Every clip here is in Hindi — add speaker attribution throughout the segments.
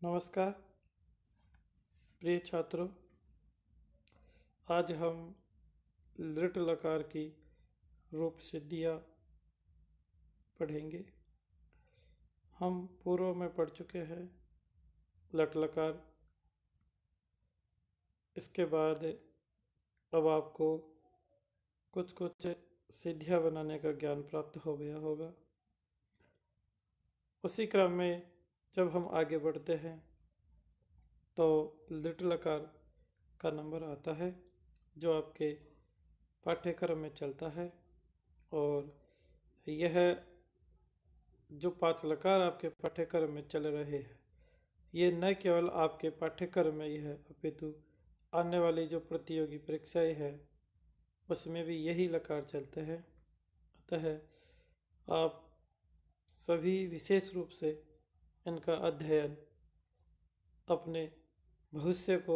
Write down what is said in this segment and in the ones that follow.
Speaker 1: नमस्कार प्रिय छात्रों। आज हम लिट लकार की रूप सिद्धियाँ पढ़ेंगे। हम पूर्व में पढ़ चुके हैं लट लकार। इसके बाद अब आपको कुछ कुछ सिद्धियाँ बनाने का ज्ञान प्राप्त हो गया होगा। उसी क्रम में जब हम आगे बढ़ते हैं तो लिट लकार का नंबर आता है जो आपके पाठ्यक्रम में चलता है। और यह जो 5 लकार आपके पाठ्यक्रम में चल रहे हैं, ये न केवल आपके पाठ्यक्रम में ही है अपितु आने वाली जो प्रतियोगी परीक्षाएं हैं उसमें भी यही लकार चलते हैं। अतः आप सभी विशेष रूप से इनका अध्ययन अपने भविष्य को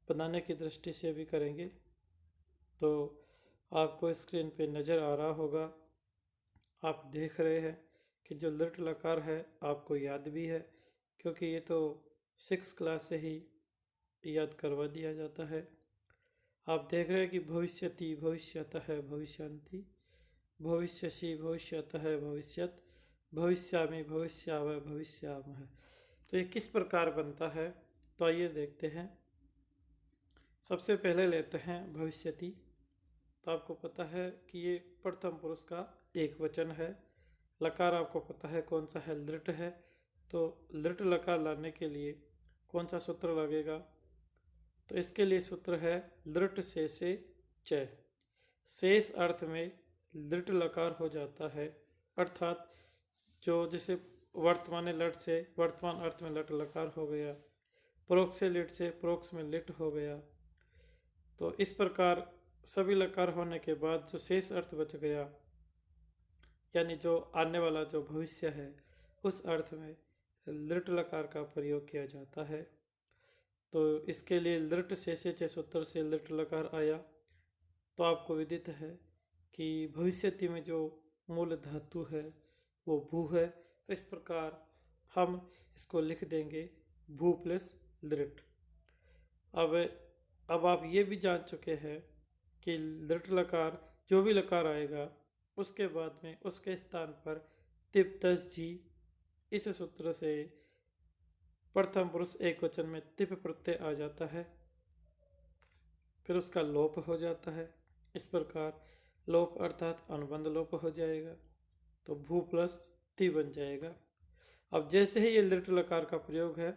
Speaker 1: बनाने की दृष्टि से भी करेंगे। तो आपको स्क्रीन पे नज़र आ रहा होगा, आप देख रहे हैं कि जो लिट लकार है आपको याद भी है, क्योंकि ये तो 6 क्लास से ही याद करवा दिया जाता है। आप देख रहे हैं कि भविष्यति भविष्यतः भविष्यन्ति, भविष्यसि भविष्यतः भविष्यत, भविष्यामि भविष्यावः भविष्यामः। तो ये किस प्रकार बनता है तो आइए देखते हैं। सबसे पहले लेते हैं भविष्यति। तो आपको पता है कि ये प्रथम पुरुष का एक वचन है। लकार आपको पता है कौन सा है, लिट है। तो लिट लकार लाने के लिए कौन सा सूत्र लगेगा, तो इसके लिए सूत्र है लिट शेषे च। शेष अर्थ में लिट लकार हो जाता है, अर्थात जो जैसे वर्तमान लट से वर्तमान अर्थ में लट लकार हो गया, प्रोक्ष से लिट से प्रोक्ष में लिट हो गया। तो इस प्रकार सभी लकार होने के बाद जो शेष अर्थ बच गया, यानी जो आने वाला जो भविष्य है, उस अर्थ में लिट लकार का प्रयोग किया जाता है। तो इसके लिए लिट शेषे च सूत्र से लिट लकार आया। तो आपको विदित है कि भविष्यति में जो मूल धातु है वो भू है। तो इस प्रकार हम इसको लिख देंगे भू प्लस लिट। अब आप ये भी जान चुके हैं कि लिट लकार जो भी लकार आएगा उसके बाद में उसके स्थान पर तिप तस जी, इस सूत्र से प्रथम पुरुष एक वचन में तिप प्रत्यय आ जाता है, फिर उसका लोप हो जाता है। इस प्रकार लोप अर्थात अनुबंध लोप हो जाएगा, तो भू प्लस ति बन जाएगा। अब जैसे ही ये लिट लकार का प्रयोग है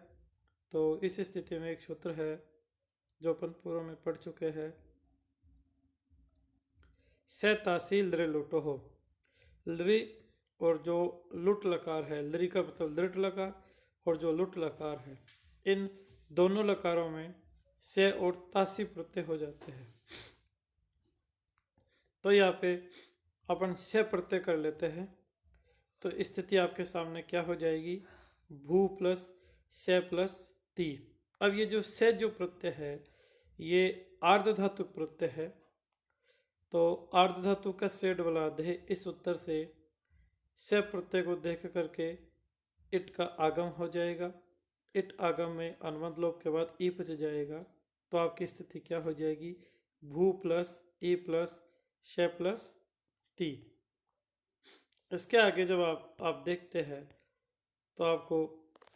Speaker 1: तो इस स्थिति में एक सूत्र है जो अपन पूर्व में पढ़ चुके हैं, से तासी लृ लुटो हो। लृ और जो लुट लकार है, लृ का मतलब लिट लकार और जो लुट लकार है, इन दोनों लकारों में से और तासी प्रत्यय हो जाते हैं। तो यहाँ पे अपन से प्रत्यय कर लेते हैं। तो स्थिति आपके सामने क्या हो जाएगी, भू प्लस से प्लस ती। अब ये जो से जो प्रत्यय है ये आर्ध धातु प्रत्यय है। तो आर्ध धातु का सेड वाला दे, इस उत्तर से प्रत्यय को देख करके इट का आगम हो जाएगा। इट आगम में अनुबंध लोप के बाद ई बच जाएगा। तो आपकी स्थिति क्या हो जाएगी, भू प्लस ई प्लस से प्लस ती। इसके आगे जब आप देखते हैं तो आपको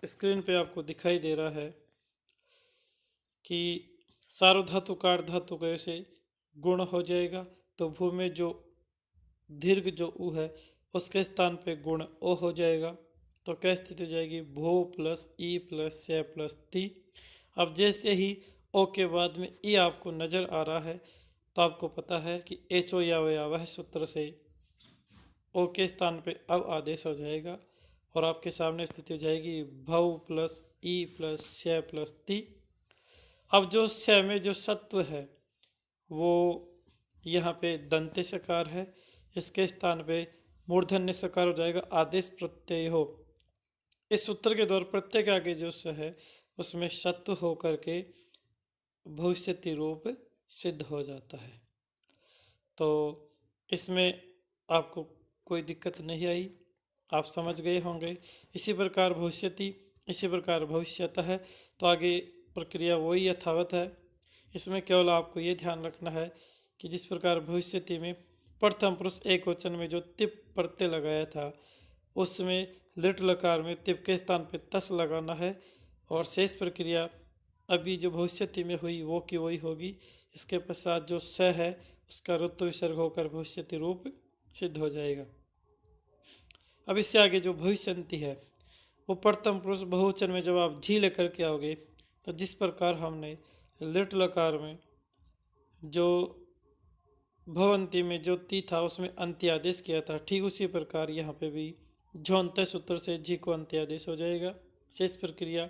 Speaker 1: स्क्रीन पे आपको दिखाई दे रहा है कि सार्वधातु का अर्धातु का ऐसे गुण हो जाएगा। तो भू में जो दीर्घ जो उ है उसके स्थान पे गुण ओ हो जाएगा। तो क्या स्थिति हो जाएगी, भू प्लस ई प्लस से प्लस ती। अब जैसे ही ओ के बाद में ई आपको नजर आ रहा है तो आपको पता है कि एचो या वह सूत्र से ओ के स्थान पे अब आदेश हो जाएगा और आपके सामने स्थिति हो जाएगी भव प्लस ई प्लस से प्लस ती। अब जो से में जो सत्व है वो यहाँ पे दंते सकार है, इसके स्थान पे मूर्धन्य सकार हो जाएगा, आदेश प्रत्यय हो। इस सूत्र के द्वारा प्रत्यय के आगे जो स है उसमें सत्व हो करके भविष्यति रूप सिद्ध हो जाता है। तो इसमें आपको कोई दिक्कत नहीं आई, आप समझ गए होंगे। इसी प्रकार भविष्यति इसी प्रकार भविष्यतः है। तो आगे प्रक्रिया वही यथावत है। इसमें केवल आपको ये ध्यान रखना है कि जिस प्रकार भविष्यति में प्रथम पुरुष एक वचन में जो तिप प्रत्यय लगाया था उसमें लिट लकार में तिप के स्थान पे तस लगाना है, और शेष प्रक्रिया अभी जो भविष्यति में हुई वो की वही होगी। इसके पश्चात जो स है उसका ऋतु विसर्ग होकर भविष्यति रूप सिद्ध हो जाएगा। अब इससे आगे जो भविष्यंति है वो प्रथम पुरुष बहुवचन में जब आप झी लेकर के आओगे तो जिस प्रकार हमने लिट लकार में जो भवंती में जो ती था उसमें अंत्यादेश किया था, ठीक उसी प्रकार यहाँ पे भी झोंते सूत्र से जी को अंत्यादेश हो जाएगा। शेष प्रक्रिया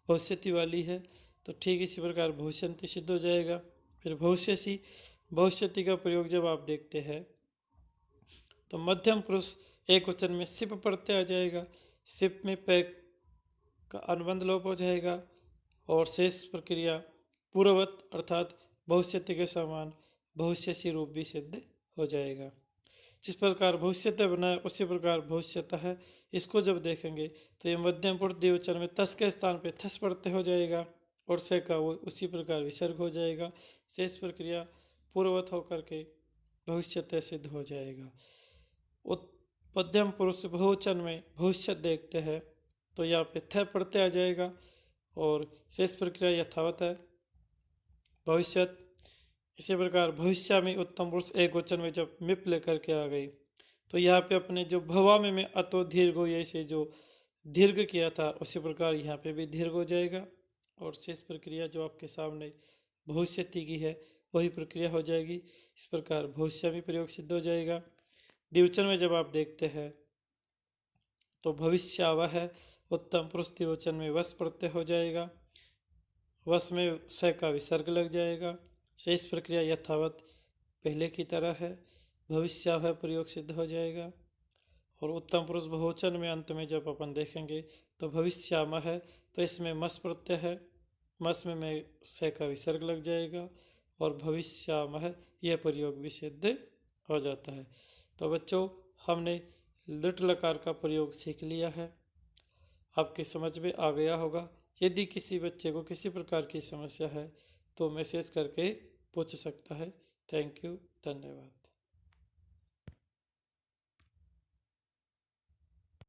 Speaker 1: भविष्यति वाली है, तो ठीक इसी प्रकार भविष्यंति सिद्ध हो जाएगा। फिर भविष्यति का प्रयोग जब आप देखते हैं तो मध्यम पुरुष एक वचन में सिप प्रत्यय आ जाएगा, सिप में पैक का अनुबंध लोप हो जाएगा, और शेष प्रक्रिया पूर्ववत अर्थात भविष्यति के समान भविष्यसी रूप भी सिद्ध हो जाएगा। जिस प्रकार भविष्यतः बना है उसी प्रकार भविष्यतः है। इसको जब देखेंगे तो ये मध्यम पुरुष द्विवचन में तस के स्थान पे थस प्रत्यय हो जाएगा और से का वो उसी प्रकार विसर्ग हो जाएगा। शेष प्रक्रिया पूर्ववत होकर के भविष्यतः सिद्ध हो जाएगा। मध्यम पुरुष बहुवचन में भविष्य देखते हैं तो यहाँ पे थ प्रत्यय आ जाएगा और शेष प्रक्रिया यथावत है भविष्यत। इसी प्रकार भविष्य में उत्तम पुरुष एक वचन में जब मिप लेकर के आ गई तो यहाँ पे अपने जो भवा में अतो दीर्घ ये से जो दीर्घ किया था उसी प्रकार यहाँ पे भी दीर्घ हो जाएगा, और शेष प्रक्रिया जो आपके सामने भविष्यति की है वही प्रक्रिया हो जाएगी। इस प्रकार भविष्य में प्रयोग सिद्ध हो जाएगा। द्विवचन में जब आप देखते हैं तो भविष्यावह है, उत्तम पुरुष द्विवचन में वस प्रत्यय हो जाएगा, वस में स का विसर्ग लग जाएगा। शेष प्रक्रिया यथावत पहले की तरह है, भविष्यावह प्रयोग सिद्ध हो जाएगा। और उत्तम पुरुष बहुवचन में अंत में जब अपन देखेंगे तो भविष्यामह है, तो इसमें मस प्रत्यय है, मस में स का विसर्ग लग जाएगा और भविष्यामह यह प्रयोग भी सिद्ध हो जाता है। तो बच्चों हमने लिट लकार का प्रयोग सीख लिया है, आपकी समझ में आ गया होगा। यदि किसी बच्चे को किसी प्रकार की समस्या है तो मैसेज करके पूछ सकता है। थैंक यू, धन्यवाद।